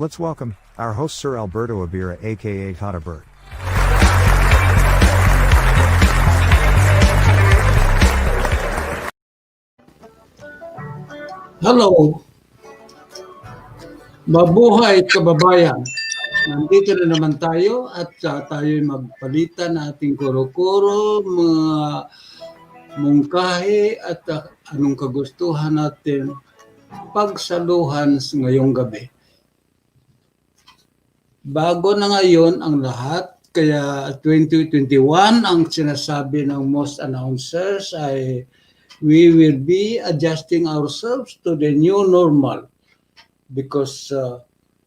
Let's welcome our host Sir Alberto Abira aka Tata Bird. Hello, mabuhay kababayan. Nandito na naman tayo at tayo'y magpalitan ng ating kuro-kuro, mga mungkahi at anong kagustuhan natin pagsaluhan ngayong gabi. Bago na ngayon ang lahat, kaya 2021 ang sinasabi ng most announcers ay we will be adjusting ourselves to the new normal because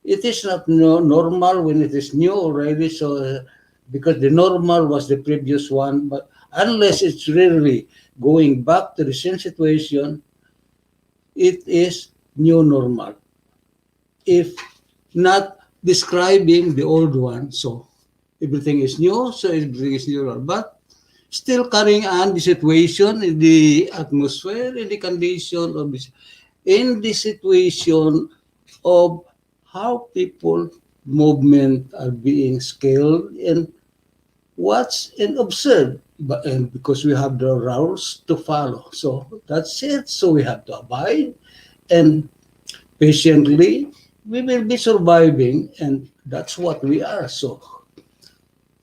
it is not normal when it is new already. So because the normal was the previous one, but unless it's really going back to the same situation, it is new normal. If not describing the old one, so everything is new, so everything is new, but still carrying on the situation in the atmosphere, in the condition of this, in the situation of how people movement are being scaled and watched and observed, and because we have the rules to follow, so that's it. So we have to abide and patiently we will be surviving, and that's what we are. So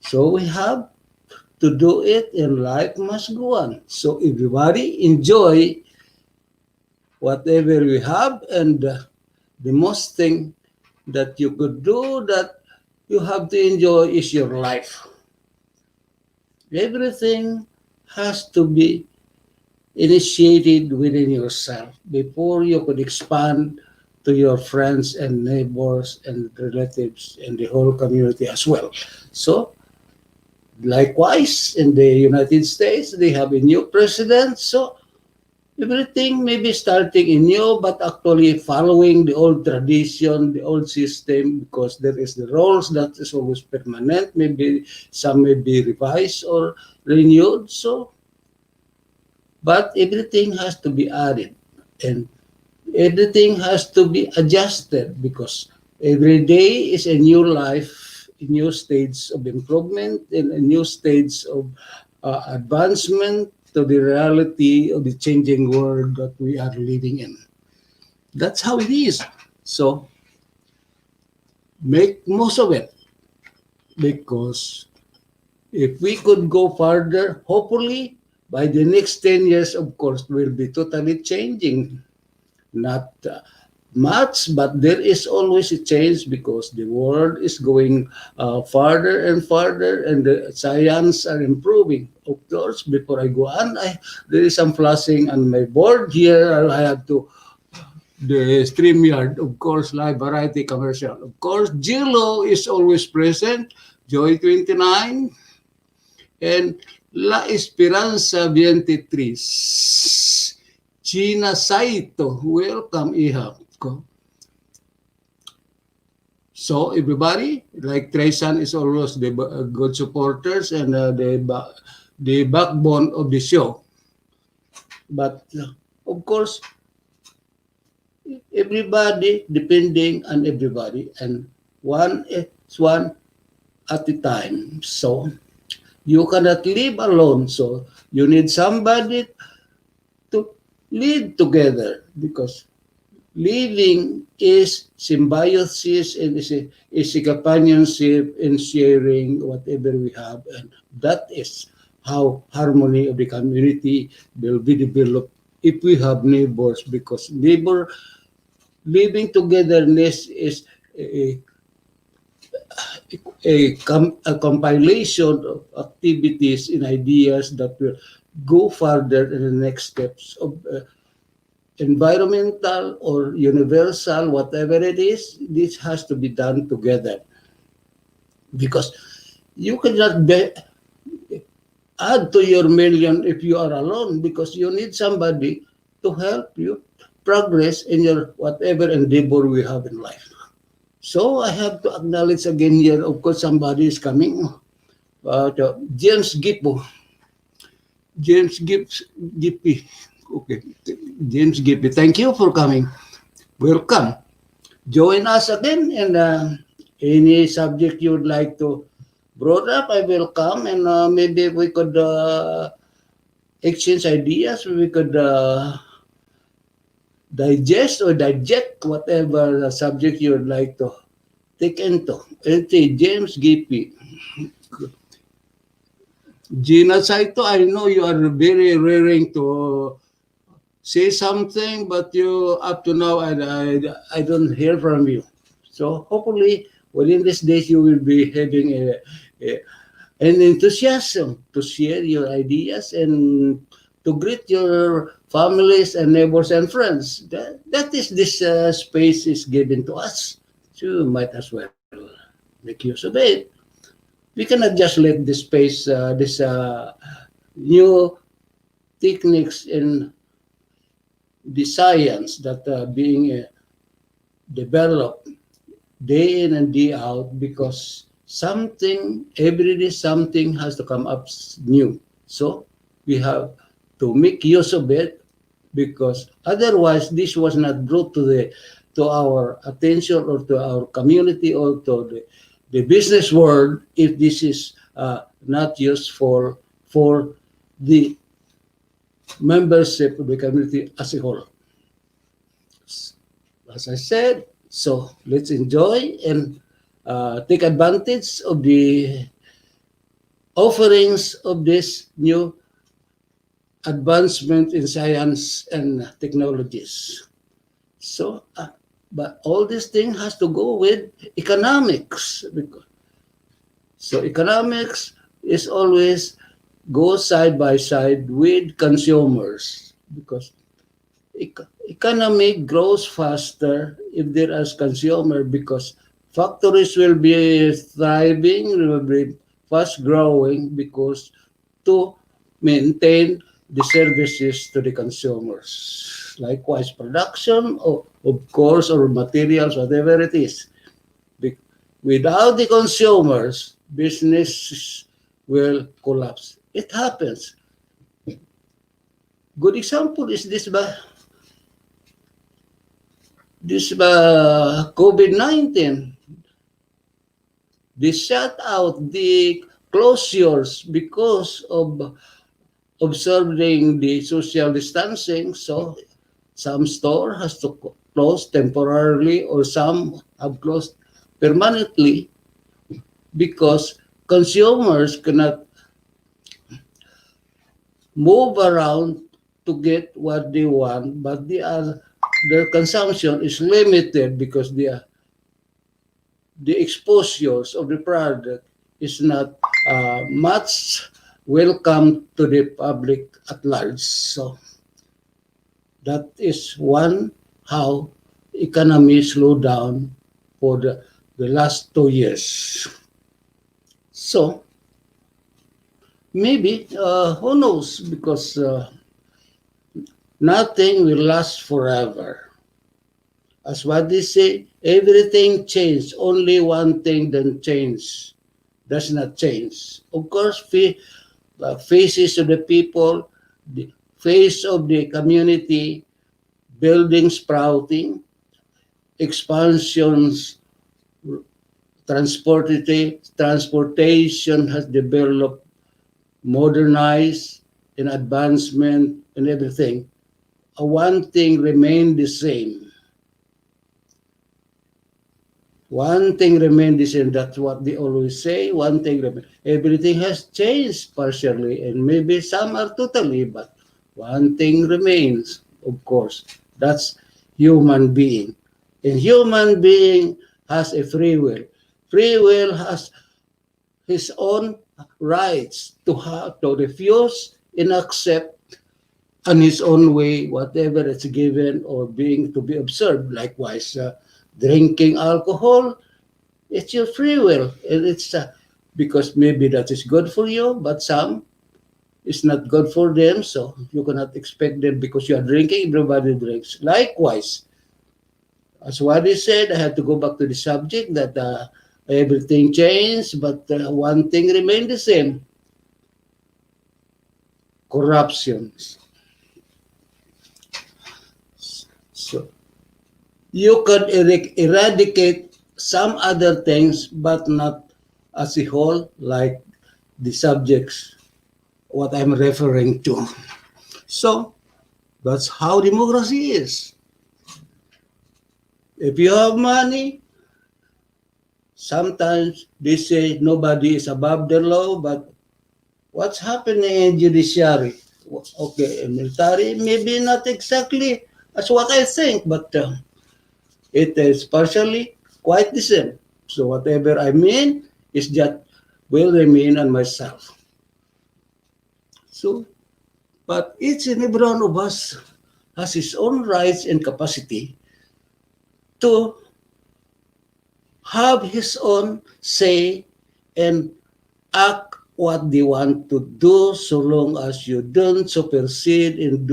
we have to do it, and life must go on. So everybody enjoy whatever we have, and the most thing that you could do that you have to enjoy is your life. Everything has to be initiated within yourself before you could expand to your friends and neighbors and relatives and the whole community as well. So likewise, in the United States, they have a new president. So everything may be starting in new, but actually following the old tradition, the old system, because there is the roles that is always permanent. Maybe some may be revised or renewed. So, but everything has to be added, and everything has to be adjusted because every day is a new life, a new stage of improvement, and a new stage of advancement to the reality of the changing world that we are living in. That's how it is. So make most of it, because if we could go further, hopefully by the next 10 years, of course, we'll be totally changing. Not much, but there is always a change because the world is going farther and farther, and the science are improving. Of course, before I go on, there is some flashing on my board here. I have to the StreamYard, of course, live variety commercial. Of course, Gilo is always present, Joy 29, and La Esperanza 23. Gina Saito, welcome, Ihab. So everybody, like Tresan is always the good supporters and the backbone of the show. But of course, everybody depending on everybody, and one is one at a time. So you cannot live alone. So you need somebody to live together, because living is symbiosis and is a companionship in sharing whatever we have, and that is how harmony of the community will be developed if we have neighbors, because neighbor living togetherness is a compilation of activities and ideas that will go further in the next steps of environmental or universal, whatever it is, this has to be done together because you cannot add to your million if you are alone because you need somebody to help you progress in your whatever endeavor we have in life. So I have to acknowledge again here, of course, somebody is coming. James Gipo. James Gippy. Okay. James Gippy. Thank you for coming. Welcome. Join us again and any subject you would like to brought up, I will come and maybe we could exchange ideas. We could digest or digest whatever the subject you would like to take into. Okay, James Gippy. Gina Saito, I know you are very raring to say something, but you up to now I don't hear from you. So hopefully within these days you will be having a an enthusiasm to share your ideas and to greet your families and neighbors and friends. That is this space is given to us. So you might as well make use of it. We cannot just let this space, this new techniques in the science that being developed day in and day out because something every day something has to come up new. So we have to make use of it because otherwise this was not brought to our attention or to our community or to the business world if this is not used for the membership of the community as a whole. As I said, so let's enjoy and take advantage of the offerings of this new advancement in science and technologies. So, but all this thing has to go with economics. So economics is always go side by side with consumers because economy grows faster if there is consumer because factories will be thriving, will be fast growing because to maintain the services to the consumers. Likewise, production of course or materials, whatever it is. Without the consumers, business will collapse. It happens. Good example is this COVID-19. They shut out the closures because of observing the social distancing. So some store has to close temporarily or some have closed permanently because consumers cannot move around to get what they want, but their consumption is limited because the exposures of the product is not much welcome to the public at large. So that is one how economy slowed down for the last 2 years. So maybe who knows because nothing will last forever. As what they say, everything changed. Only one thing then change does not change. Of course, faces of the people, the face of the community, buildings sprouting, expansions, transportation has developed, modernized, and advancement and everything. One thing remained the same. One thing remained the same. That's what they always say. One thing remains. Everything has changed partially, and maybe some are totally, but one thing remains, of course. That's human being. And human being has a free will. Free will has his own rights to refuse and accept on his own way, whatever is given or being to be observed. Likewise, drinking alcohol, it's your free will. And it's because maybe that is good for you, but some it's not good for them. So you cannot expect them because you are drinking, everybody drinks. Likewise, as what he said, I have to go back to the subject that everything changed, but one thing remained the same: corruption. So you could eradicate some other things, but not as a whole, like the subjects, what I'm referring to. So that's how democracy is. If you have money, sometimes they say nobody is above the law, but what's happening in judiciary? Okay, in military, maybe not exactly as what I think, but it is partially quite the same. So whatever I mean is that will remain on myself. So, but each and every one of us has his own rights and capacity to have his own say and act what they want to do so long as you don't supersede and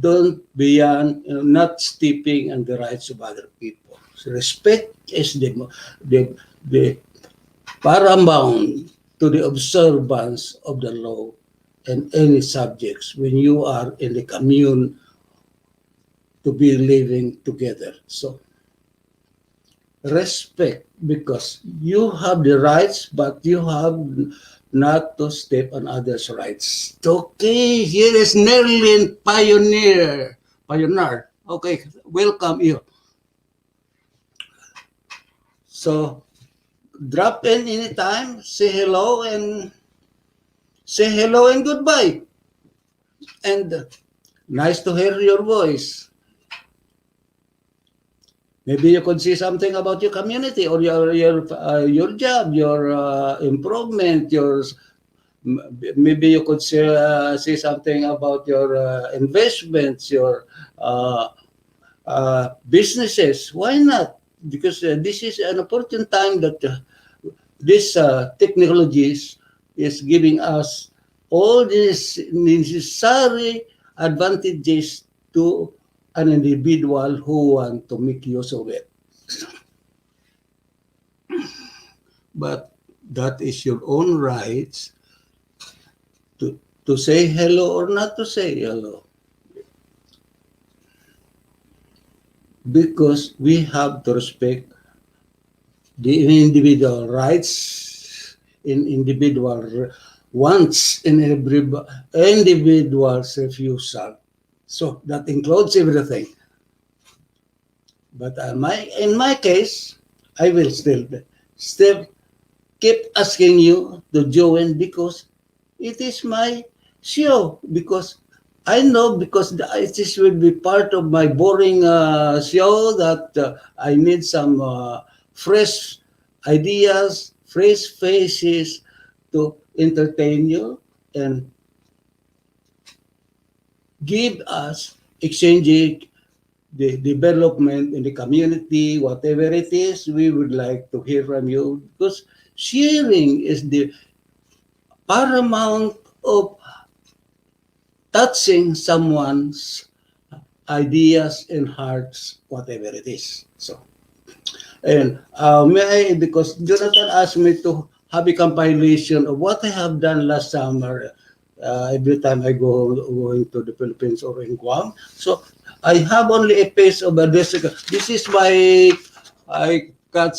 don't beyond, not stepping on the rights of other people. So respect is the paramount to the observance of the law and any subjects when you are in the commune to be living together. So respect because you have the rights, but you have not to step on others' rights. Okay, here is Nerlin Pioneer. Pioneer. Okay, welcome you. So drop in anytime, say hello and goodbye. And nice to hear your voice. Maybe you could say something about your community or your job, your improvement, your maybe you could say something about your investments, your businesses. Why not? Because this is an opportune time that this technologies is giving us all these necessary advantages to an individual who want to make use of it. But that is your own rights to say hello or not to say hello. Because we have to respect the individual rights in individual wants in every individual's refusal. So that includes everything. But in my case, I will still keep asking you to join because it is my show. Because I know because this will be part of my boring show that I need some fresh ideas, fresh faces to entertain you and give us exchanging the development in the community, whatever it is, we would like to hear from you because sharing is the paramount of touching someone's ideas and hearts, whatever it is. So, and may I, because Jonathan asked me to have a compilation of what I have done last summer. Every time I going to the Philippines or in Guam, so I have only a page of this. This is I got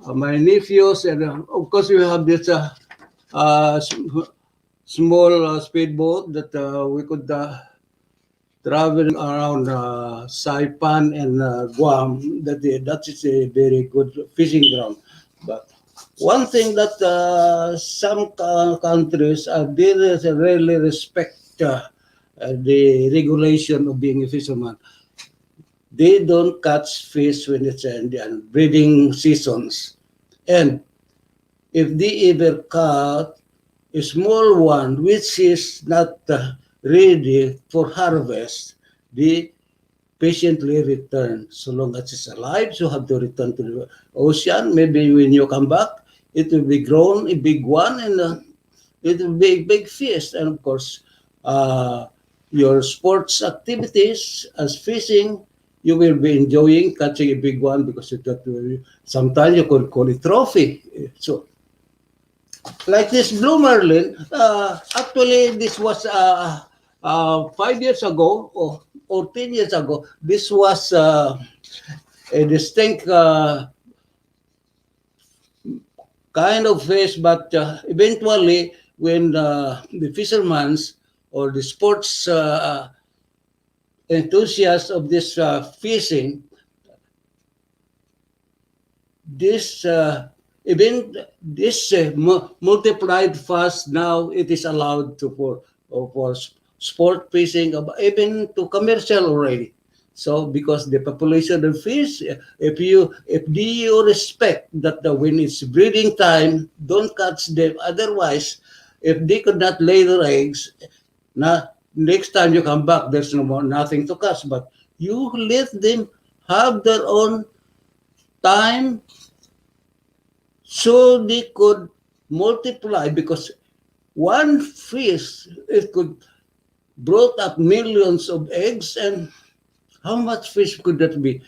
my nephews, and of course we have this uh, small speedboat that we could travel around Saipan and Guam. That is a very good fishing ground. But one thing that some countries they really respect the regulation of being a fisherman. They don't catch fish when it's in the breeding seasons. And if they ever caught a small one, which is not ready for harvest, they patiently return. So long as it's alive, you have to return to the ocean. Maybe when you come back, it will be grown a big one, and it will be a big fish. And of course, uh, your sports activities as fishing, you will be enjoying catching a big one because sometimes you could call it trophy. So like this blue marlin, actually this was 5 years ago or 10 years ago. This was a distinct kind of fish, but eventually when the fishermen or the sports enthusiasts of this fishing, this event, this multiplied fast. Now it is allowed to for sport fishing, even to commercial already. So because the population of fish, if you respect that when it's breeding time, don't catch them. Otherwise, if they could not lay their eggs, next time you come back, there's no more nothing to catch. But you let them have their own time so they could multiply, because one fish it could brought up millions of eggs. And how much fish could that be?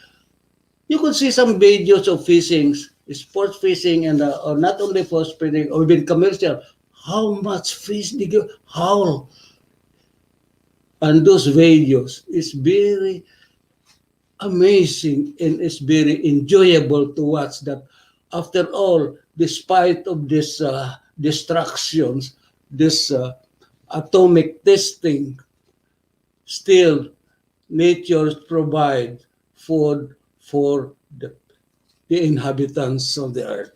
You could see some videos of fishing, sports fishing, and or not only for fishing or even commercial. How much fish did you haul? And those videos is very amazing, and it's very enjoyable to watch. That after all, despite of these distractions, this atomic testing, still nature provide food for the inhabitants of the earth.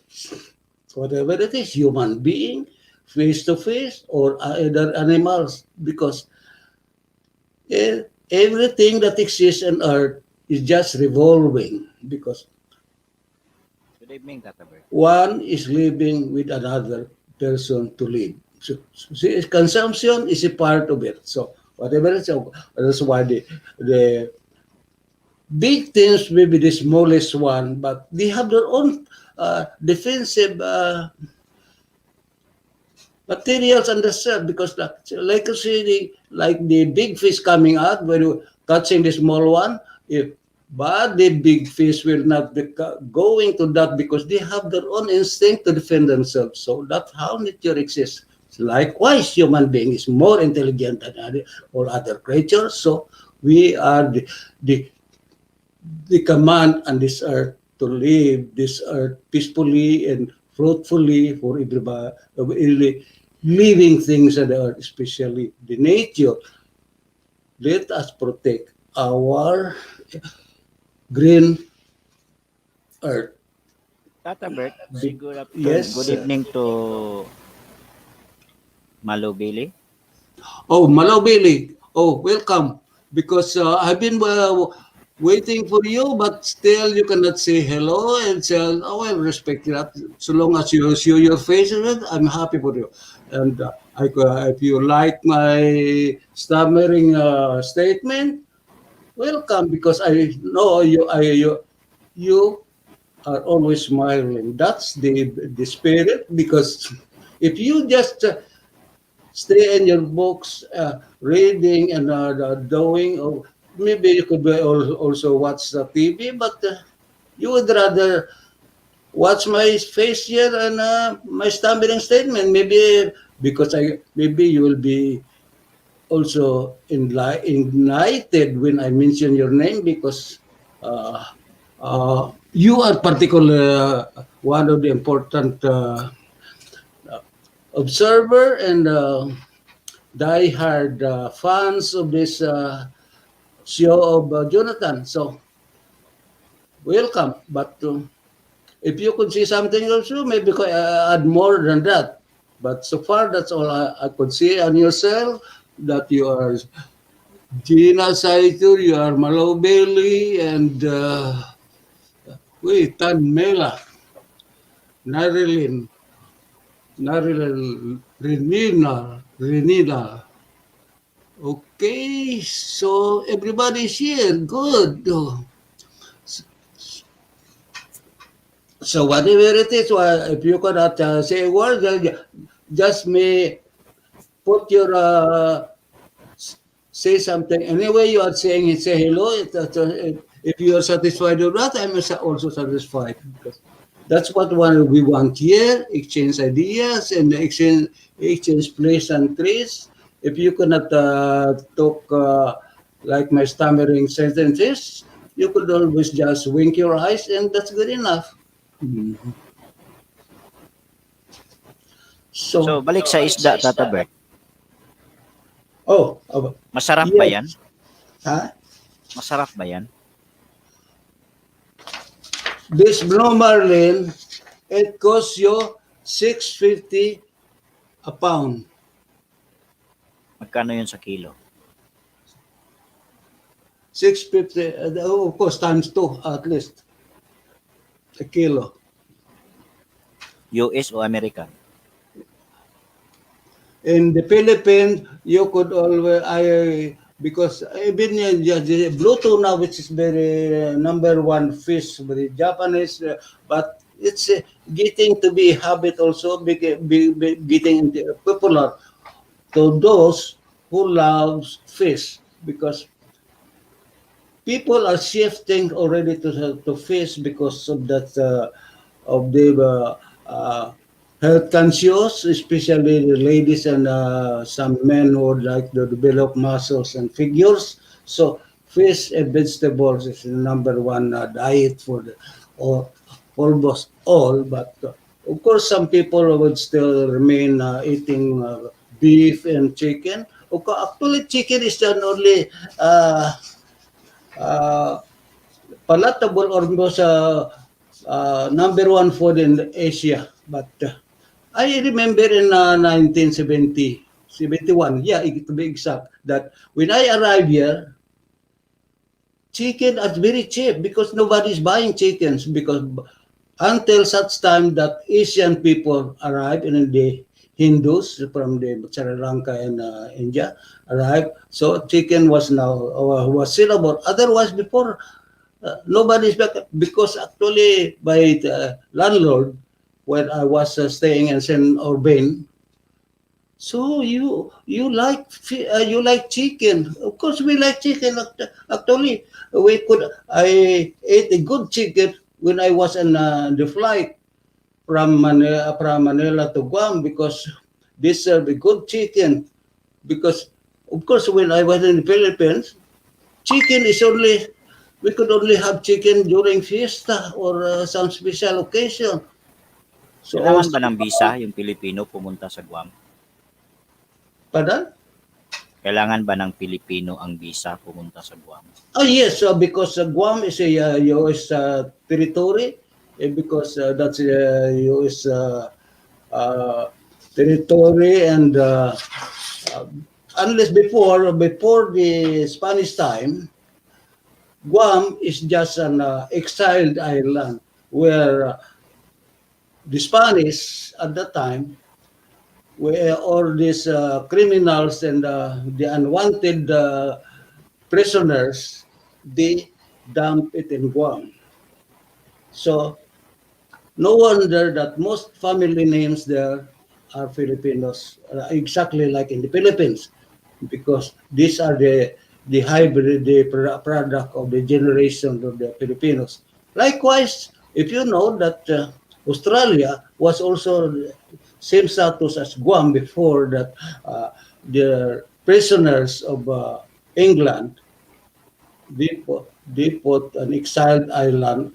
Whatever it is, human being, face to face, or other animals, because everything that exists on earth is just revolving, because Good evening, Tata Bert. one is living with another person to live. So see, consumption is a part of it. So whatever it is, so that's why the big things may be the smallest one, but they have their own defensive materials underserved, because like you see like the big fish coming out when you catching the small one, if but the big fish will not be going to that, because they have their own instinct to defend themselves. So that's how nature exists. Likewise, human being is more intelligent than all other creatures. So we are the command on this earth to live this earth peacefully and fruitfully for every living things on the earth, especially the nature. Let us protect our green earth. Tata Bert, say good afternoon. Yes. Good evening to Malubili. Oh, Malobili. Oh, welcome. Because I've been waiting for you, but still you cannot say hello and say, oh, I respect that. So long as you show your face, I'm happy for you. And if you like my stammering statement, welcome, because I know you are always smiling. That's the spirit. Because if you just stay in your books, reading and doing, or maybe you could also watch the TV, but you would rather watch my face here and my stammering statement. Maybe because maybe you will be also ignited when I mention your name, because uh, you are particular one of the important observer and die-hard fans of this show of Jonathan. So welcome. But if you could see something also, maybe could add more than that. But so far, that's all I could see on yourself. That you are Gina Saitur, you are Malobeli, and wait, Tan Mela, Narilin, Narilin, Renina. Okay, so everybody's here. Good. So whatever it is, if you cannot say a word, then just may put your say something. Anyway, you are saying say hello. If you are satisfied with that, I'm also satisfied because that's what we want here. Exchange ideas and exchange plays and traits. If you cannot talk like my stammering sentences, you could always just wink your eyes, and that's good enough. Mhm. So, So, balik sa isda, Tata Bert. oh, Masarap ba yan? yes, huh? Masarap ba yan? This blue marlin, it costs you 650 a pound. Magkano yun sa kilo? 650, of course, times two at least a kilo. US o American? In the Philippines, you could always, because even the blue tuna, which is very number one fish, very Japanese, but it's getting to be a habit also, getting popular to those who loves fish because people are shifting already to fish because of that of the health conscious, especially the ladies and some men who would like to develop muscles and figures. So fish and vegetables is the number one diet for the, or almost all. But of course, some people would still remain eating beef and chicken. Okay, actually, chicken is the only uh, palatable or most number one food in Asia. But I remember in 1970, 71, yeah, to be exact, that when I arrived here, chicken is very cheap because nobody's buying chickens because until such time that Asian people arrive and the Hindus from the Sri Lanka and India arrived, so chicken was now was sellable. Otherwise, before nobody's back because actually by the landlord when I was staying in Saint Urbain. So you like chicken? Of course we like chicken. Actually, we could. I ate a good chicken when I was on the flight from Manila to Guam because they serve a good chicken. Because of course when I was in the Philippines, chicken is only we could only have chicken during fiesta or some special occasion. So Kailangan also, ba ng visa yung Pilipino pumunta sa Guam? pardon? Kailangan ba ng Pilipino ang visa pumunta sa Guam? Oh yes, because Guam is a U.S. Territory, because that's a U.S. Uh, territory, and uh, unless before the Spanish time, Guam is just an exiled island where the Spanish at that time, where all these criminals and the unwanted prisoners, they dump it in Guam. So no wonder that most family names there are Filipinos, exactly like in the Philippines, because these are the hybrid, the product of the generation of the Filipinos. Likewise, if you know that Australia was also same status as Guam before that, the prisoners of England, they put an exiled island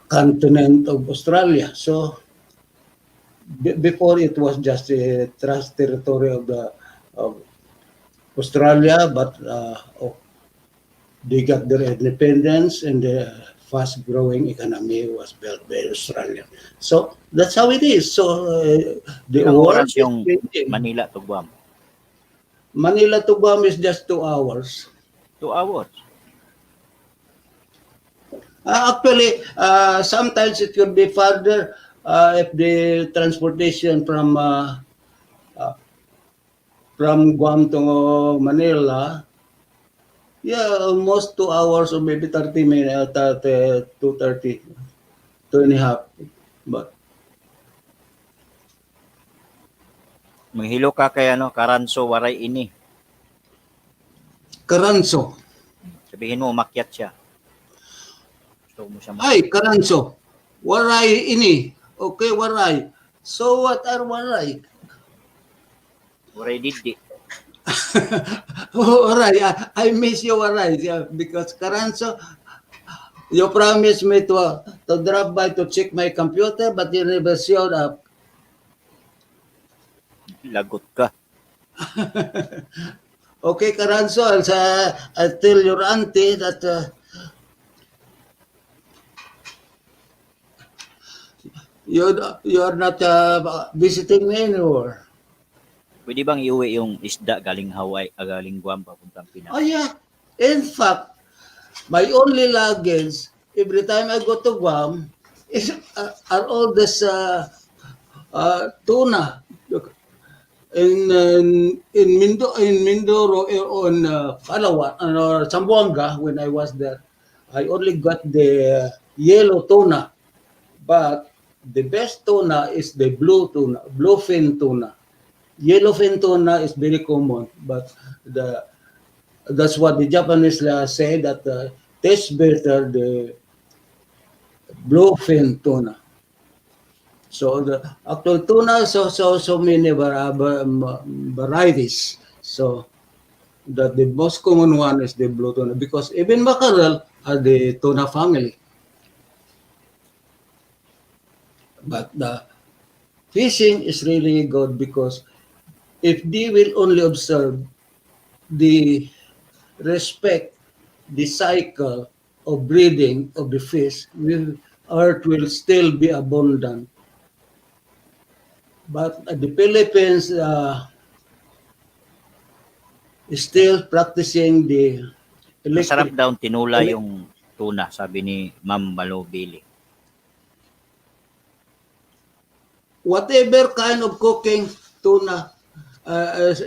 continent of Australia. So before it was just a trust territory of the of Australia, but they got their independence and the fast growing economy was built by Australia. So that's how it is. So the Ilang world oras is yung changing. Manila to Guam? Manila to Guam is just 2 hours. 2 hours. Actually, sometimes it could be further if the transportation from uh, from Guam to Manila, yeah, almost 2 hours or maybe 30 minutes, 30, 2:30, 2.5. But Manghilo ka kay ano, Karanso waray ini. Karanso. Sabihin mo umakyat siya. Gusto mo siya Ay, Karanso. Waray ini. Okay, waray. So what are waray? waray didi. Oh, waray. I miss you, waray. Yeah, because Karanso, you promised me to drop by to check my computer, but you never showed up. Lagot ka. Okay, Karanso, I'll tell your auntie that you're not visiting me anymore. Pwede bang iuwi yung isda galing Hawaii, galing Guam papuntang Pinas? Oh yeah. In fact, my only luggage every time I go to Guam is are all this tuna. In Mindoro on Palawan or Zamboanga when I was there, I only got the yellow tuna, but the best tuna is the blue tuna, bluefin tuna. Yellowfin tuna is very common, but that's what the Japanese say that tastes better the bluefin tuna. So the actual tuna, so many varieties. So that the most common one is the blue tuna because even mackerel are the tuna family. But the fishing is really good because if they will only observe the respect, the cycle of breeding of the fish, earth will still be abundant. But the Philippines is still practicing the Masarap electric. daw tinula yung tuna, sabi ni Ma'am Malobili. Whatever kind of cooking tuna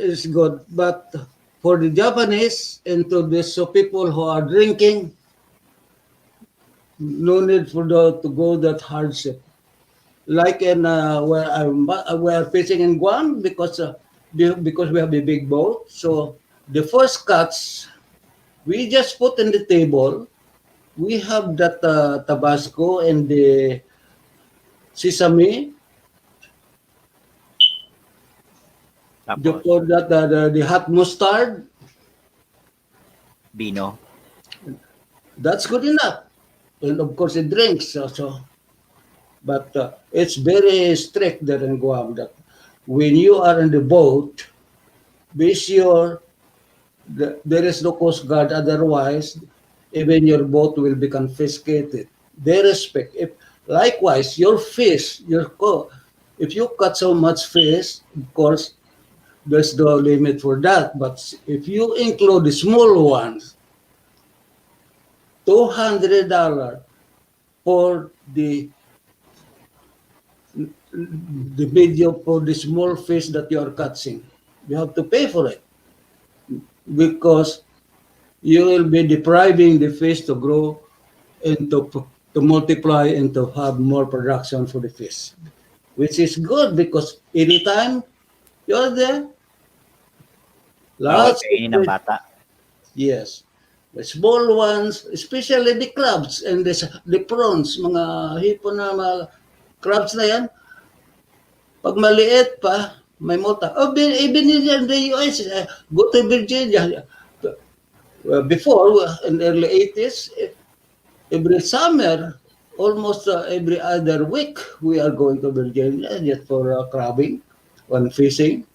is good, but for the Japanese and to the people who are drinking, no need for to go that hardship. Like in where we are fishing in Guam because we have a big boat. So the first cuts we just put in the table. We have that Tabasco and the sesame. You Tapos, put that the hot mustard. Bino. That's good enough. And of course, the drinks also. But it's very strict there in Guam that when you are in the boat, be sure that there is no coast guard. Otherwise, even your boat will be confiscated. They respect. Likewise, your fish, if you cut so much fish, of course, there's no limit for that. But if you include the small ones, $200 for the video for the small fish that you are catching. You have to pay for it because you will be depriving the fish to grow and to multiply and to have more production for the fish, which is good because anytime you're there, Bawal lots of kainin ng fish. bata. Yes. The small ones, especially the crabs and the prawns, mga hipon na mga crabs na yan, pag maliit pa, may multa. Oh, even in the US, go to Virginia. Before, in the early 80s, every summer, almost every other week, we are going to Virginia just for crabbing and fishing.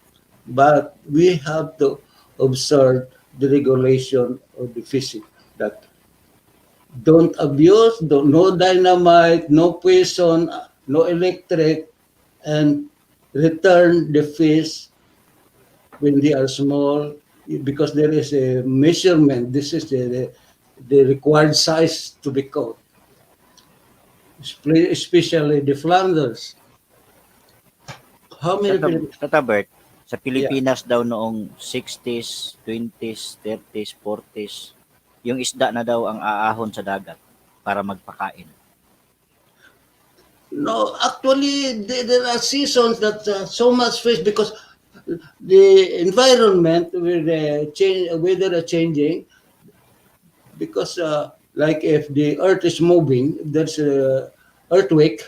But we have to observe the regulation of the fishing. That don't abuse, no dynamite, no poison, no electric, and return the fish when they are small because there is a measurement. This is the required size to be caught, especially the flounders. How many? Tata Bert, Sa Pilipinas daw noong 60s, 20s, 30s, 40s, yung isda na daw ang aahon sa dagat para magpakain. No, actually, there are seasons that so much fish because the environment with the weather are changing. Because like if the earth is moving, if there's a earthquake,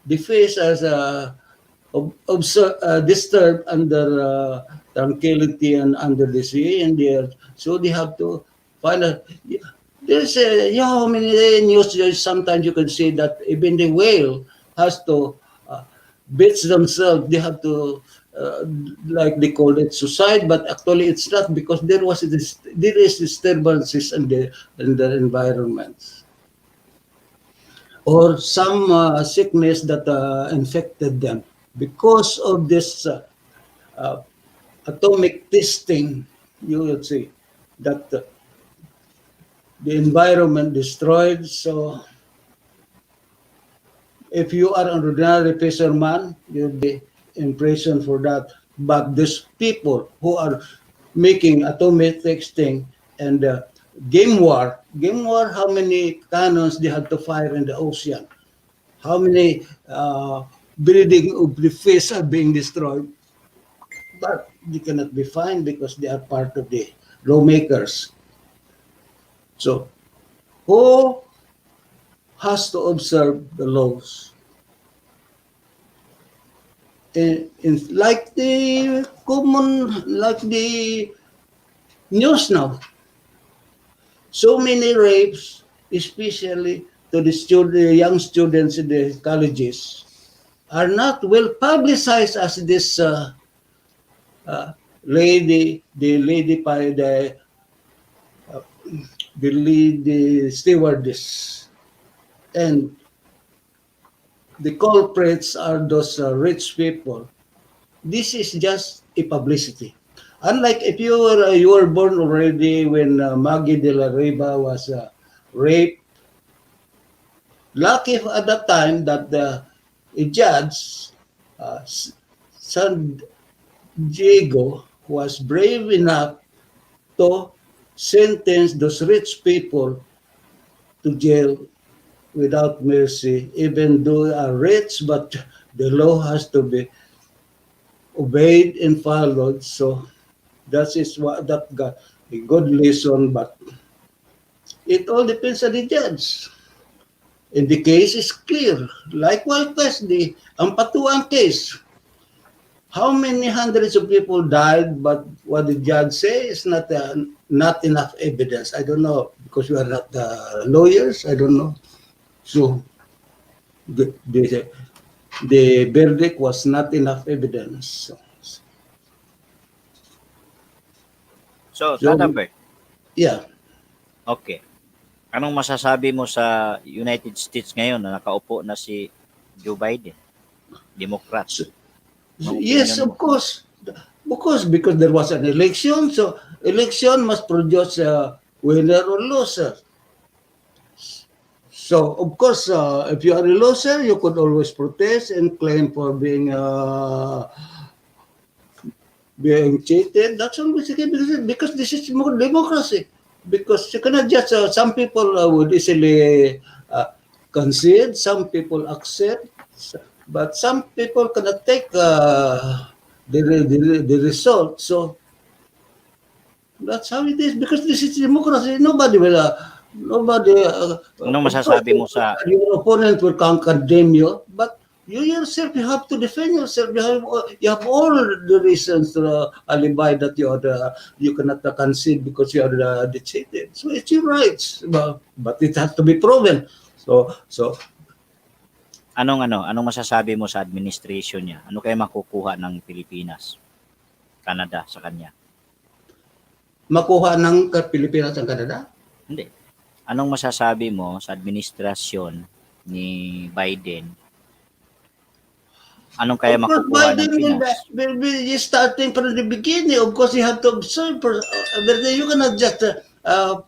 the fish are disturbed under tranquility and under the sea and the earth. So they have to find a. There's how many news sometimes you can see that even the whale has to beats themselves. They have to like they call it suicide, but actually it's not because there is disturbances in the environment or some sickness that infected them because of this atomic testing. You will see that the environment destroyed. So if you are an ordinary fisherman, you'll be in prison for that. But these people who are making atomic testing and game war, how many cannons they had to fire in the ocean? How many breeding of the fish are being destroyed? But they cannot be fined because they are part of the lawmakers. So, who has to observe the laws? Like the news now. So many rapes, especially to the young students in the colleges, are not well publicized as this lady, the lady stewardess, and the culprits are those rich people. This is just a publicity. Unlike if you were born already when Maggie de la Riva was raped, lucky at that time that a judge, San Diego, was brave enough to sentence those rich people to jail without mercy, even though they are rich, but the law has to be obeyed and followed. So that is what that got a good lesson, but it all depends on the judge. And the case is clear. Likewise, the Ampatuan case. How many hundreds of people died, but what the judge says is not enough evidence. I don't know because we are not lawyers. I don't know. So the verdict was not enough evidence. So, Tata yeah. Okay. Anong masasabi mo sa United States ngayon na nakaupo na si Joe Biden? Democrat. Yes, of course. Because there was an election, so election must produce a winner or loser. So, of course, if you are a loser, you could always protest and claim for being cheated. That's always okay because this is more democracy. Because you cannot just, some people would easily concede, some people accept, but some people cannot take the result. So, that's how it is because this is democracy. Nobody will Anong masasabi mo sa your opponent will condemn you, but you yourself you have to defend yourself. You have all the reasons to alibi that you cannot concede because you are cheated. So it's your rights, but it has to be proven. So anong masasabi mo sa administration niya? Ano kaya makukuha ng Pilipinas, Canada sa kanya? Makuha ng Pilipinas ang Canada? Hindi. Anong masasabi mo sa administrasyon ni Biden? Anong kaya makukuha ng Pinas? Will be starting from the beginning. Of course, you have to observe. You cannot just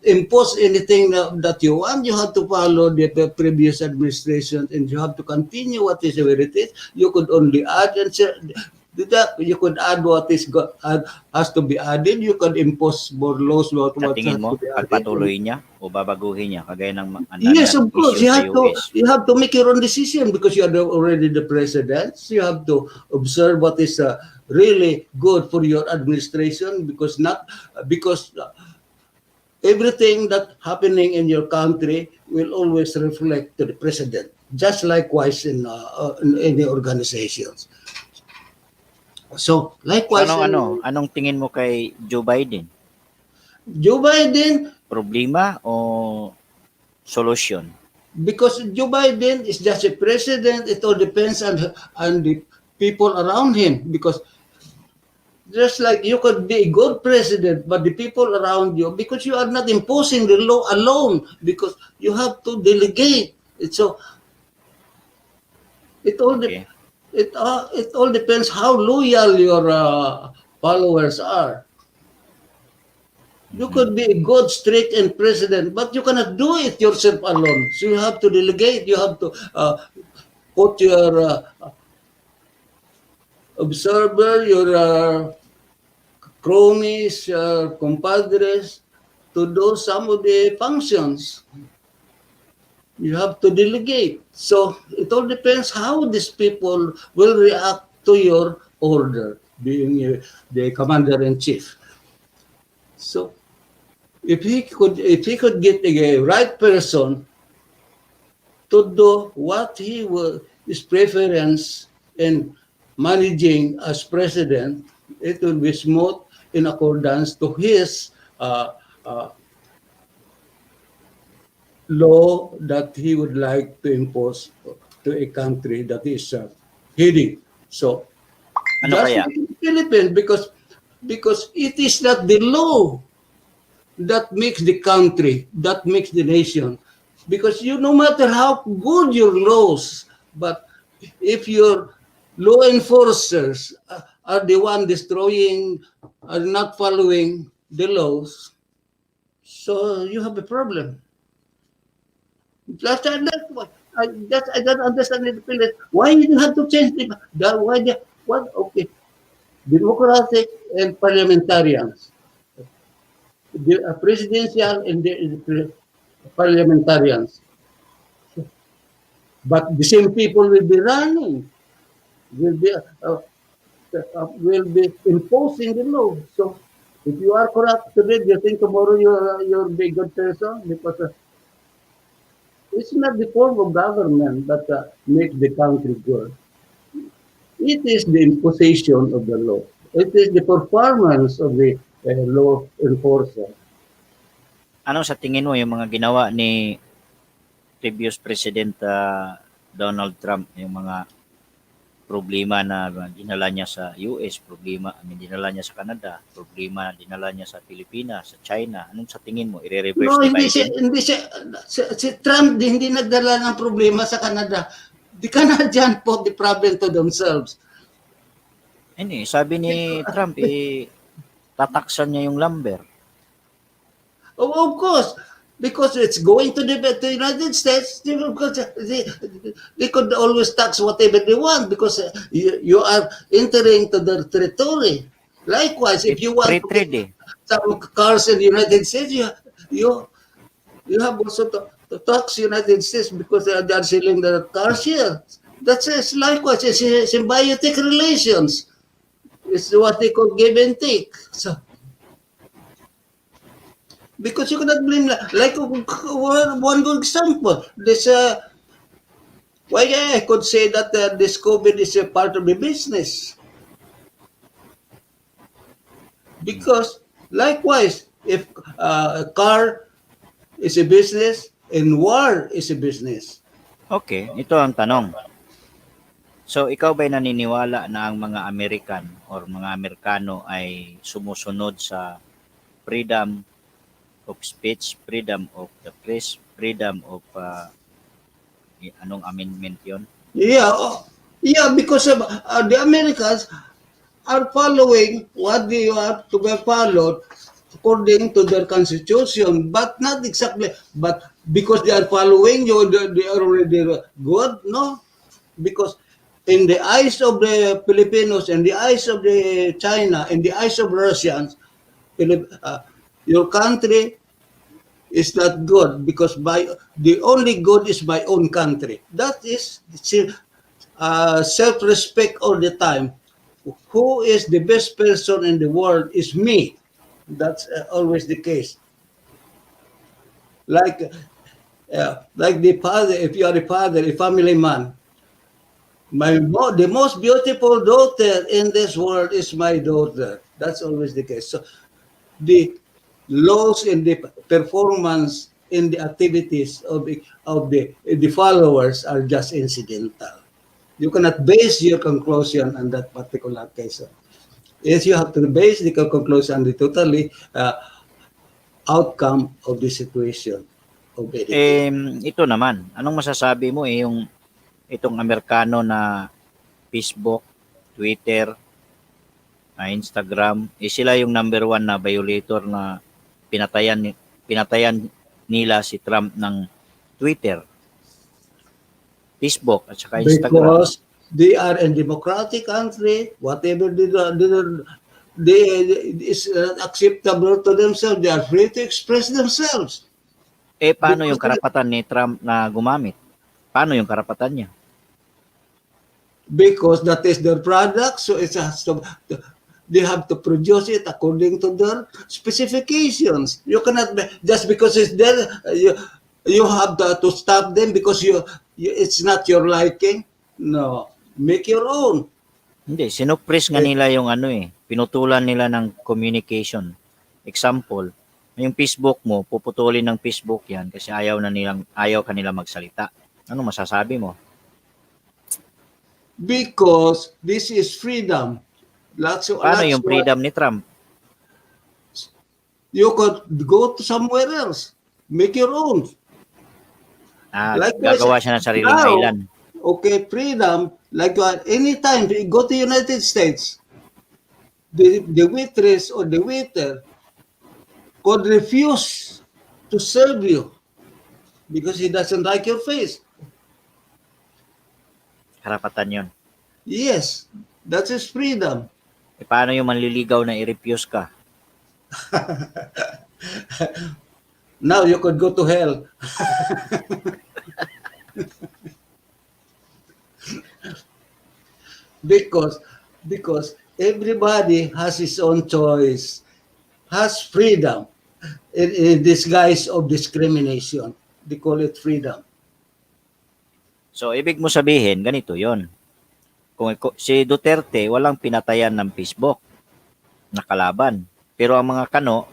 impose anything that you want. You have to follow the previous administration, and you have to continue what is where it is. You could only add and say, You could add what has to be added. You could impose more laws about Sa what tingin has to mo, be added. pagpatuloy niya o babaguhin niya kagaya ng ang dami Yes, of nating course. issue sa US? You have to make your own decision because you are already the president. So you have to observe what is really good for your administration because everything that happening in your country will always reflect to the president. Just likewise in any organizations. So So likewise anong tingin mo kay Joe Biden? Joe Biden, Problema o solusyon? because Joe Biden is just a president, it all depends on the people around him. Because just like you could be a good president, but the people around you, because you are not imposing the law alone, because you have to delegate. So it all Okay. it all depends how loyal your followers are. You could be a good, strict, and president, but you cannot do it yourself alone. So you have to delegate. You have to put your observer, your cronies, your compadres to do some of the functions. You have to delegate. So it all depends how these people will react to your order, being the commander in chief. So if he could get a right person to do what his preference in managing as president, it will be smooth in accordance to his uh, uh, law that he would like to impose to a country that is heading. So Ano just kaya? like in the Philippines, because it is not the law that makes the country, that makes the nation. Because no matter how good your laws, but if your law enforcers are the one destroying, are not following the laws, so you have a problem. That's what I don't understand in the Philippines. Why you have to change what? Okay, democratic and parliamentarians, the presidential and the parliamentarians. But the same people will be running, will be imposing the law. So if you are corrupt today, do you think tomorrow you're be a good person? Because it's not the form of government that makes the country good. It is the imposition of the law. It is the performance of the law enforcer. Ano sa tingin mo yung mga ginawa ni previous President Donald Trump, yung mga problema na dinala niya sa US, dinala niya sa Canada, problema na dinala niya sa Pilipinas, sa China. Anong sa tingin mo, i-reverse No, ni Biden? si Trump hindi nagdala ng problema sa Canada. The Canadian put the problem to themselves. Sabi ni Trump, tataksan niya yung lumber. Oh, of course, because it's going to the United States, they could always tax whatever they want because you are entering to their territory. Likewise, if you want Free to trade get some cars in the United States, you have also to tax United States because they are selling their cars here. That's likewise, it's symbiotic relations. It's what they call give and take. So, because you cannot blame, like one good example, why I could say that this COVID is a part of the business. Because likewise, if a car is a business and war is a business. Okay, ito ang tanong. So, ikaw ba'y naniniwala na ang mga American or mga Amerikano ay sumusunod sa freedom of speech, freedom of the press, freedom of anong amendment yon? Yeah, because the Americans are following what they have to be followed according to their constitution, but not exactly. But because they are following you, they are already good, no? Because in the eyes of the Filipinos, in the eyes of the China, in the eyes of Russians, your country is not good because the only good is my own country. That is self-respect all the time. Who is the best person in the world is me. That's always the case. Like the father, if you are a father, a family man, the most beautiful daughter in this world is my daughter. That's always the case. So the laws in the performance in the activities of the followers are just incidental. You cannot base your conclusion on that particular case. Yes, you have to base the conclusion on the totally outcome of the situation of anything. Ito naman, anong masasabi mo itong Amerikano na Facebook, Twitter, Instagram, sila yung number 1 na violator na pinatayan nila si Trump ng Twitter, Facebook at saka Instagram. Because they are a democratic country, whatever they is acceptable to themselves, they are free to express themselves. Paano yung karapatan ni Trump na gumamit? Paano yung karapatan niya? Because that is their product, so it has to, they have to produce it according to their specifications. You cannot just because it's there, you have to stop them because it's not your liking. No, make your own. Hindi, sinuppress nga nila yung pinutulan nila ng communication. Example, yung Facebook mo, puputulin ng Facebook yan kasi ayaw kanila magsalita. Ano masasabi mo? Because this is freedom. Paano yung freedom ni Trump? You could go to somewhere else. Make your own. Gagawa siya ng sariling island. Okay, freedom. Like anytime you go to United States, the waitress or the waiter could refuse to serve you because he doesn't like your face. Karapatan yun. Yes, that is freedom. Paano yung manliligaw na i-refuse ka? Now you could go to hell. because everybody has his own choice, has freedom in disguise of discrimination. They call it freedom. So, ibig mo sabihin, ganito yon. Kung si Duterte, walang pinatayan ng Facebook na kalaban. Pero ang mga kano,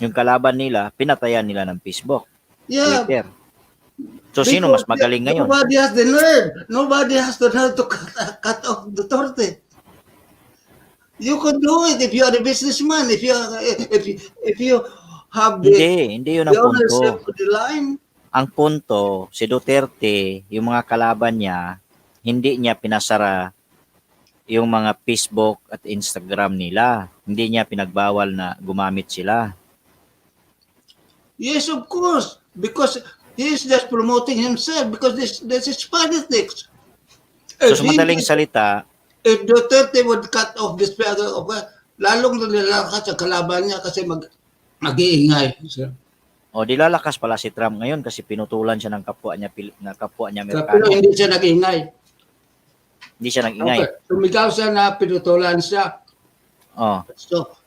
yung kalaban nila, pinatayan nila ng Facebook. Yeah. Twitter. So, sino mas magaling ngayon? Nobody has the nerve. Nobody has the nerve to cut off Duterte. You could do it if you are a businessman. If you have Hindi yun ang ownership punto. of the line. Ang punto, si Duterte, yung mga kalaban niya, hindi niya pinasara yung mga Facebook at Instagram nila. Hindi niya pinagbawal na gumamit sila. Yes, of course. Because he is just promoting himself because this is politics. So, sa madaling salita, If Duterte would cut off this lalong nilalakas sa kalaban niya kasi mag-iingay. o dilalakas pala si Trump ngayon kasi pinutulan siya ng kapwa niya Amerikano. Pero hindi siya nag-ingay. Hindi siya nag-ingay. Okay. Sumigaw siya na pinutulan siya. Oh.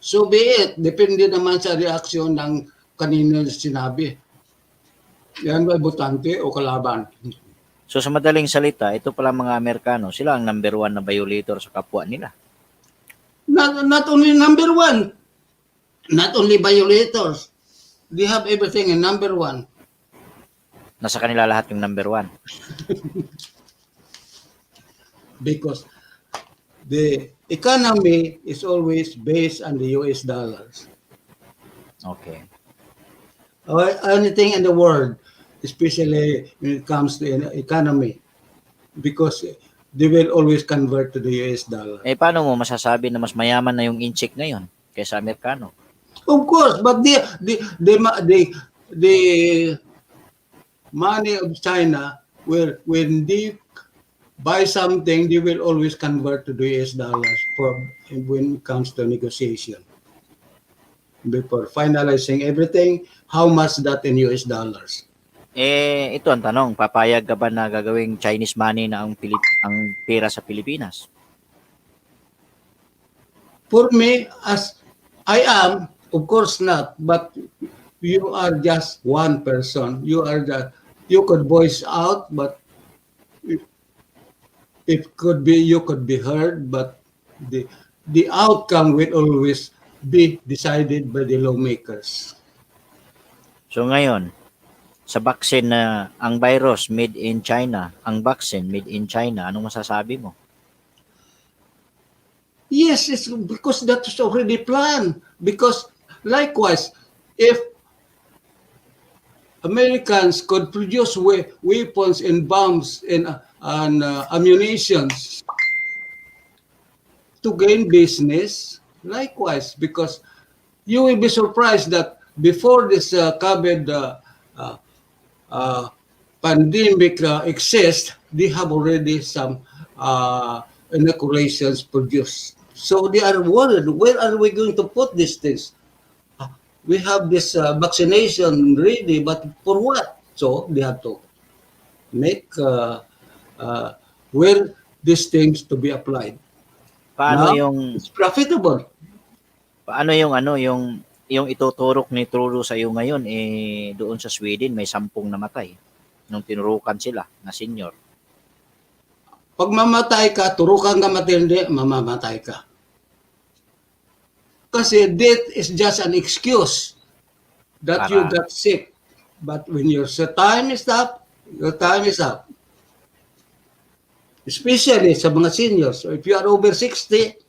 So be it. Depende naman sa reaksyon ng kanino sinabi. Yan ba botante o kalaban? So sa madaling salita, ito pala mga Amerikano, sila ang number 1 na violator sa kapwa nila. Not only number 1. Not only violators. They have everything in number 1. Nasa kanila lahat yung number 1. Because the economy is always based on the US dollars. Okay. Or anything in the world, especially when it comes to economy, because they will always convert to the US dollar. Paano mo masasabi na mas mayaman na yung inchik ngayon kaysa Amerikano? Of course, but the money of China, when they buy something, they will always convert to the US dollars when it comes to negotiation. Before finalizing everything, how much that in US dollars? Ito ang tanong, papayag ka ba na gagawing Chinese money na ang pera sa Pilipinas? For me, as I am, of course not, but you are just one person. You could voice out, but you could be heard, but the the outcome will always be decided by the lawmakers. So ngayon, sa vaccine na ang virus made in China, ang vaccine made in China, anong masasabi mo? Yes, it's because that's already planned. Because likewise, if Americans could produce weapons and bombs and ammunitions to gain business, likewise, because you will be surprised that before this COVID uh, pandemic exists, they have already some inoculations produced. So they are worried, where are we going to put these things? We have this vaccination ready, but for what? So they have to make where these things to be applied. Paano Now, yung it's profitable. paano yung yung ituturok ni Truro sa iyo ngayon doon sa Sweden may 10 namatay nung tinurukan sila na senior. Pag mamatay ka, turukan ka matindi, mamamatay ka. Kasi death is just an excuse that you got sick. But when your time is up, your time is up. Especially sa mga seniors. So if you are over 60,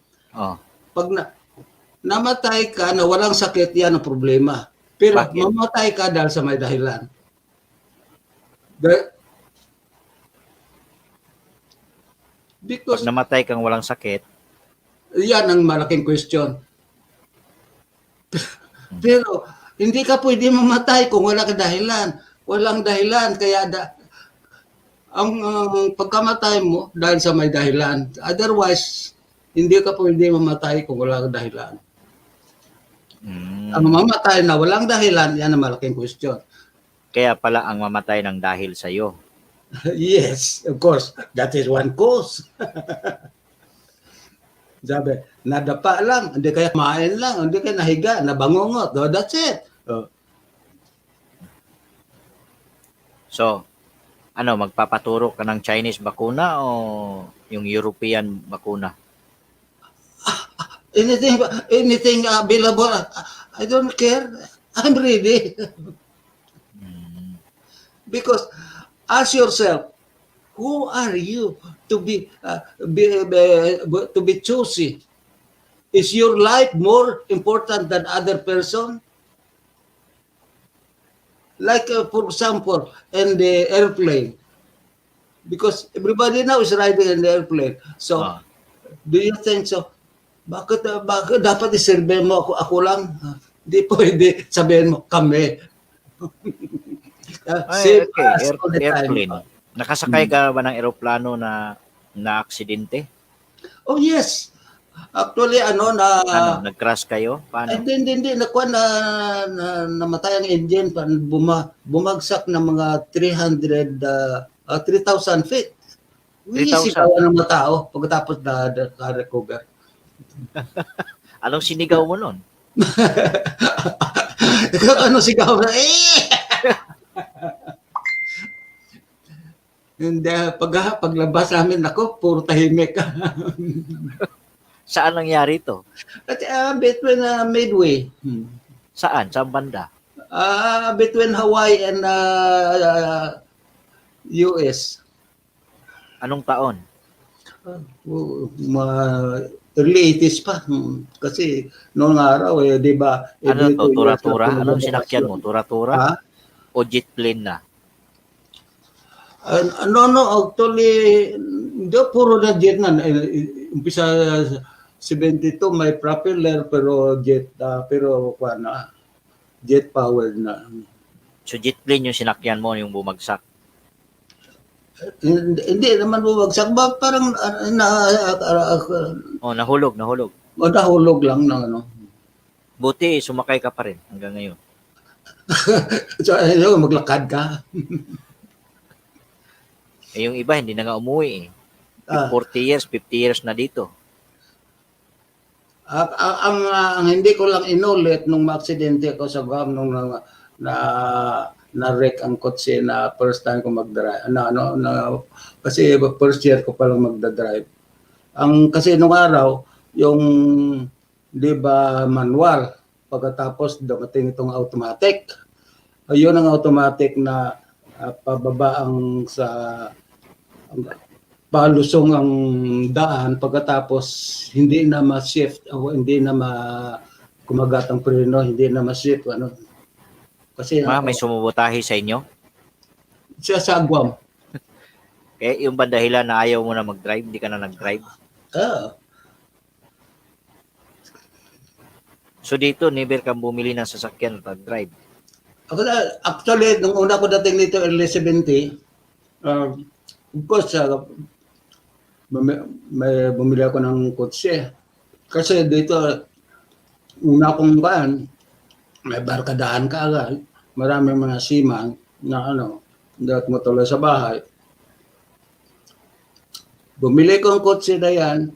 pag namatay ka na walang sakit, yan ang problema. Pero Bakit? mamatay ka dahil sa may dahilan. Because Pag namatay kang walang sakit, yan ang malaking question. Pero hindi ka pwede mamatay kung wala ka dahilan. Walang dahilan, kaya ang pagkamatay mo dahil sa may dahilan. Otherwise, hindi ka pwede mamatay kung wala ka dahilan. Ang mamatay na walang dahilan, yan ang malaking question. kaya pala ang mamatay ng dahil sa iyo. Yes, of course. That is one cause. Sabi, nadapa lang, hindi kaya kumain lang, hindi kaya nahiga, nabangungot. Oh, that's it. Oh. So, magpapaturo ka ng Chinese bakuna o yung European bakuna? Anything available, I don't care. I'm ready. Because ask yourself, who are you to be choosy? Is your life more important than other person? Like for example, in the airplane, because everybody now is riding in the airplane. So, do you think so? Bakit dapat iserve mo ako lang? Di pwede sabihin mo kami. Ay, Save okay, us all the time. airplane. Nakasakay ka ba ng eroplano na aksidente? Oh yes. Actually, Nag-crash kayo? Paano? hindi. Nakuha namatay ang engine, bumagsak ng mga 3,000 feet. 3,000? Sigawan ng mga tao pagkatapos na-recover. Anong sinigaw mo nun? Ano sigaw na, Hindi, paglabas namin, ako, puro tahimik. Saan nangyari ito? At between Midway. Saan? Saan banda? Between Hawaii and US. Anong taon? Early 80s pa. Kasi noong araw, di ba? Ano every to? 2 years Tura-tura? na Anong sinakyan mo? Tura-tura? Ha? O jet plane na? No, actually, hindi, puro na jet na. Umpisa 72, may propeller, pero jet, jet powered na. So jet plane yung sinakyan mo yung bumagsak? Hindi naman bumagsak ba parang O, nahulog. nahulog lang ng ano. Buti, sumakay ka pa rin hanggang ngayon. So, maglakad ka. Eh, yung iba, hindi na nga umuwi eh. Ah, 40 years, 50 years na dito. ang hindi ko lang inulit nung maaksidente ako sa Guam nung na na-wreck ang kotse na first time ko mag-drive. Kasi first year ko pa lang magda-drive. Kasi nung araw, yung, di ba, manual, pagkatapos dumating itong automatic. Ayun ang automatic na pababa palusong ang daan pagkatapos hindi na ma-shift o hindi na kumagat ang preno, hindi na ma-shift ano. Kasi May sumubotahe sa inyo? siya sa Guam. Eh, yung ba dahilan na ayaw mo na mag-drive, hindi ka na nag-drive? So dito, never kang bumili ng sasakyan at drive. Actually, nung una ko dating dito, early 70, of course, may bumili ako ng kotse. Kasi dito, una kong baan, may barkadahan ka agad. Marami mga seaman na dapat mo tuloy sa bahay. Bumili ko ang kotse na yan,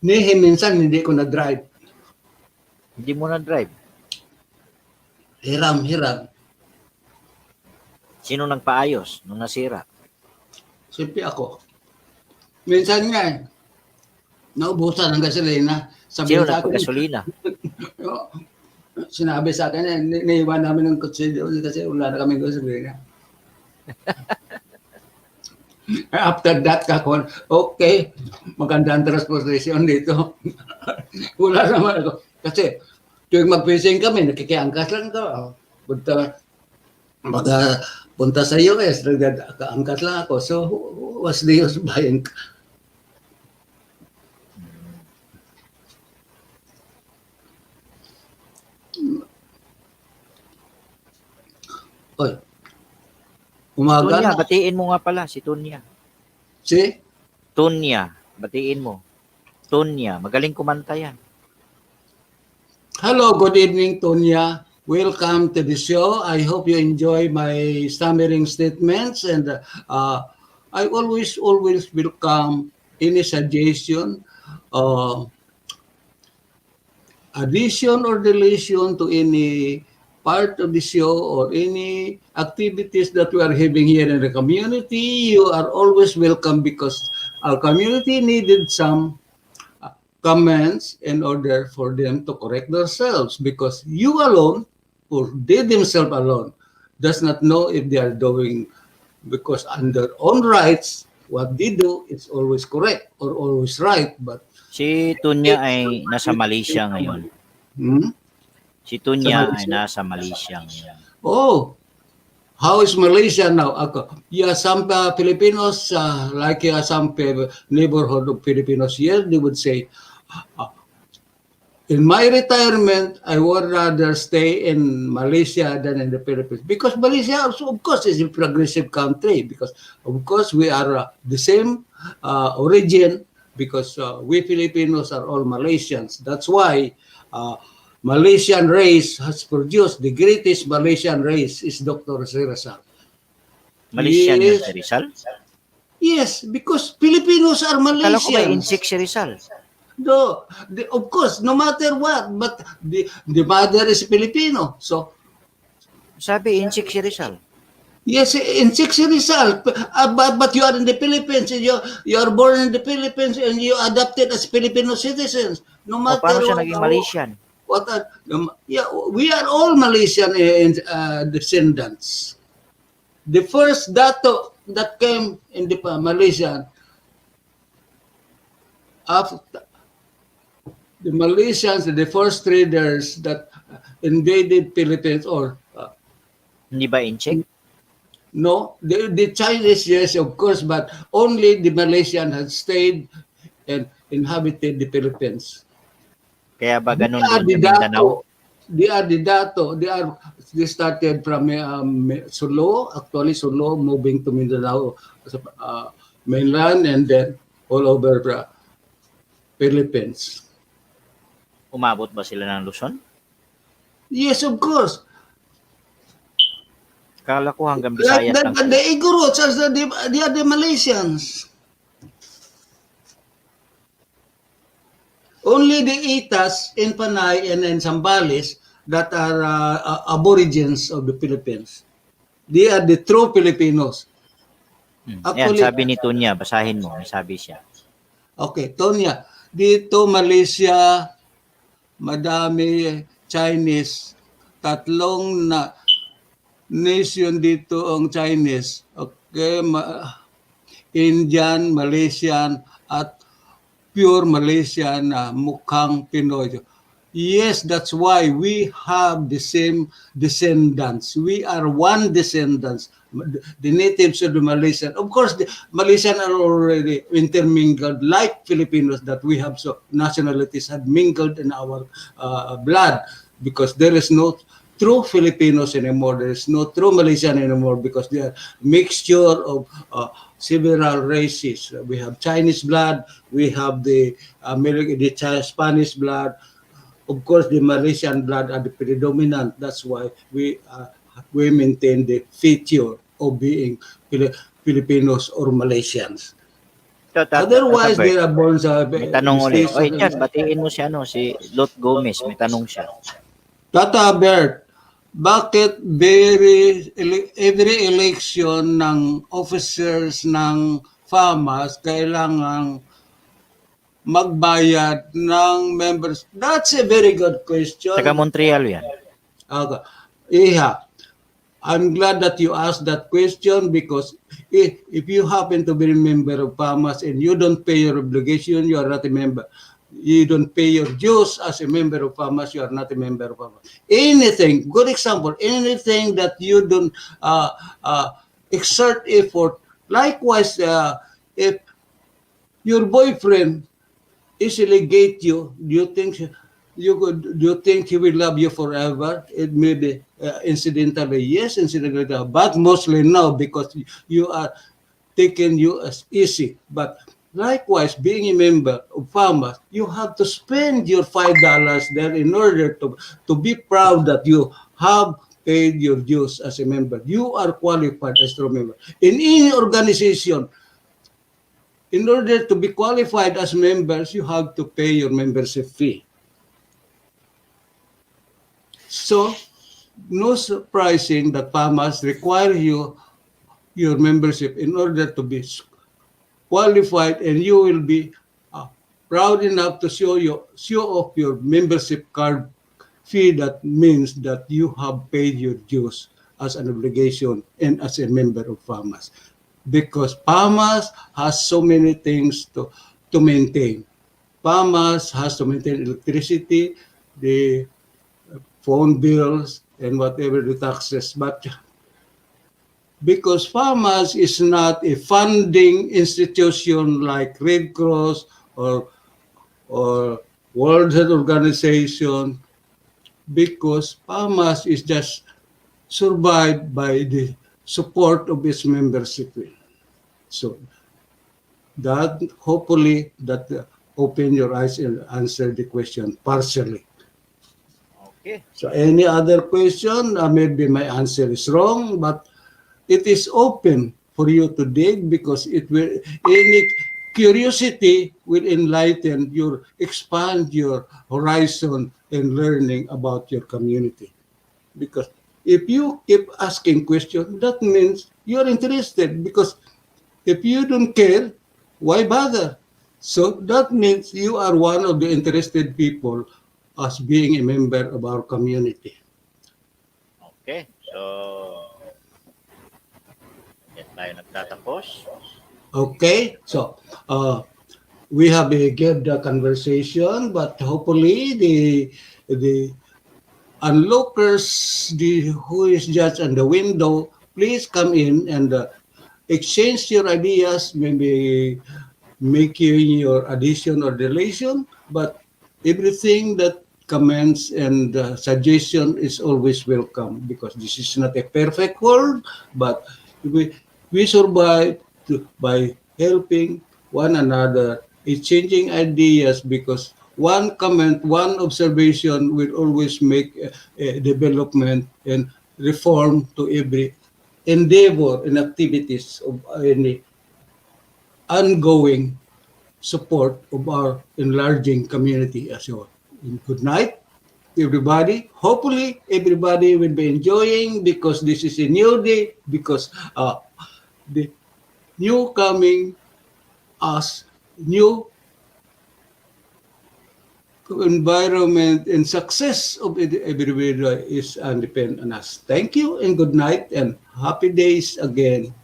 minsan hindi ko na-drive. Hindi mo na drive. Hiram. Sino nagpaayos nung nasira? Siyempre ako. Minsan nga, naubusan ng gasolina. Sino nagpagasolina? Sinabi sa akin, naiwan namin ng kotse doon kasi wala na kami gasolina. After that, okay, maganda ang transportation dito. Wala naman ako. Kasi tuwing mag-fishing kami, nakikiangkas lang ko. Punta sa US, nagkaangkas lang ako. So, what's the use buying? Oy. Umaga Tunya, na. batiin mo nga pala si Tunya. Si? Tunya, batiin mo. Tunya, magaling kumanta yan. Hello, good evening, Tonya. Welcome to the show. I hope you enjoy my stammering statements, and I always welcome any suggestion, addition or deletion to any part of the show or any activities that we are having here in the community. You are always welcome because our community needed some comments in order for them to correct themselves, because you alone or they themselves alone does not know if they are doing, because on their own rights what they do is always correct or always right, but Si Tunya ay nasa Malaysia ngayon. Si Tunya ay nasa Malaysia ngayon. Oh, how is Malaysia now? Yeah, some Filipinos, like some neighborhood of Filipinos here, they would say, in my retirement, I would rather stay in Malaysia than in the Philippines. Because Malaysia also, of course, is a progressive country. Because, of course, we are the same origin, because we Filipinos are all Malaysians. That's why Malaysian race has produced the greatest Malaysian race is Dr. Rizal. Malaysian Yes. yun si Rizal? Yes, because Filipinos are Kala ko ba Malaysians. insik si Rizal? No, of course, no matter what, but the mother is Filipino. So, Sabi insik si Rizal. yes, in 6 Rizal, but you are in the Philippines, and you are born in the Philippines, and you adopted as Filipino citizens. No O matter paano siya naging Malaysian? We are all Malaysian descendants. The first dato that came in the Malaysian, after the Malaysians, the first traders that invaded Philippines, or Hindi ba insik? no, the Chinese, yes, of course, but only the Malaysian had stayed and inhabited the Philippines. Kaya ba ganun Ah, doon sa Mindanao? They are the dato. They started from Sulu, actually Sulu, moving to Mindanao, mainland, and then all over the Philippines. Umabot ba sila ng Luzon? Yes, of course. Kala ko hanggang Like Visayas lang the sila. Igorots, as they are the Malaysians. Only the Itas in Panay and in Zambales that are aborigines of the Philippines. They are the true Filipinos. Yan, Actually, sabi ni Tonya, basahin mo, may sabi siya. okay, Tonya, dito Malaysia, madami Chinese, tatlong na nation dito ang Chinese. Okay, Indian, Malaysian, at pure Malaysian na mukhang Pinoy. Yes, that's why we have the same descendants. We are one descendants. The natives of the Malaysian. Of course, the Malaysian are already intermingled like Filipinos that we have so nationalities have mingled in our blood because there is no true Filipinos anymore. There is no true Malaysian anymore because they are mixture of several races. We have Chinese blood, we have the Spanish blood. Of course, the Malaysian blood are the predominant. That's why we maintain the feature of being Filipinos or Malaysians. Otherwise, Bert, they are born sa may tanong ulit. states Oy, of- Chad, batiin mo si Lot Gomez, may tanong siya. Tata Bert, bakit every election ng officers ng FAMAS kailangang magbayad ng members? That's a very good question. Taga Montreal yan. Okay. Iha, I'm glad that you asked that question because if you happen to be a member of FAMAS and you don't pay your obligation, you are not a member. You don't pay your dues as a member of FAMAS, you are not a member of FAMAS. Anything, good example, anything that you don't exert effort. Likewise, if your boyfriend easily gate you, do you think he will love you forever? It may be incidentally, yes, incidentally, but mostly no, because you are taking you as easy. But likewise, being a member of FAMAS, you have to spend your $5 there in order to be proud that you have paid your dues as a member. You are qualified as a member. In any organization, in order to be qualified as members, you have to pay your membership fee. So, no surprising that FAMAS require your membership in order to be qualified, and you will be proud enough to show off your membership card fee. That means that you have paid your dues as an obligation and as a member of FAMAS. Because FAMAS has so many things to maintain. FAMAS has to maintain electricity, the phone bills, and whatever the taxes. But because FAMAS is not a funding institution like Red Cross or World Health Organization, because FAMAS is just survived by the support of its membership. So that hopefully that open your eyes and answer the question partially. Okay. So any other question, maybe my answer is wrong, but it is open for you to dig because it will any curiosity will enlighten your expand your horizon and learning about your community. Because if you keep asking questions, that means you're interested. Because if you don't care, why bother? So that means you are one of the interested people as being a member of our community. Okay. So, yan tayo nagtatapos. Okay, so we have a good conversation, but hopefully the onlookers, who is just on the window, please come in and exchange your ideas, maybe making your addition or deletion, but everything that comments and suggestion is always welcome, because this is not a perfect world, but we survive by helping one another, exchanging ideas, because one comment, one observation will always make a development and reform to every endeavor and activities of any ongoing support of our enlarging community as well. Good night, everybody. Hopefully, everybody will be enjoying, because this is a new day, because the new coming us, new environment and success of everybody is depend on us. Thank you and good night and happy days again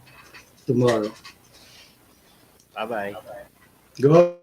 tomorrow. Bye-bye. Go.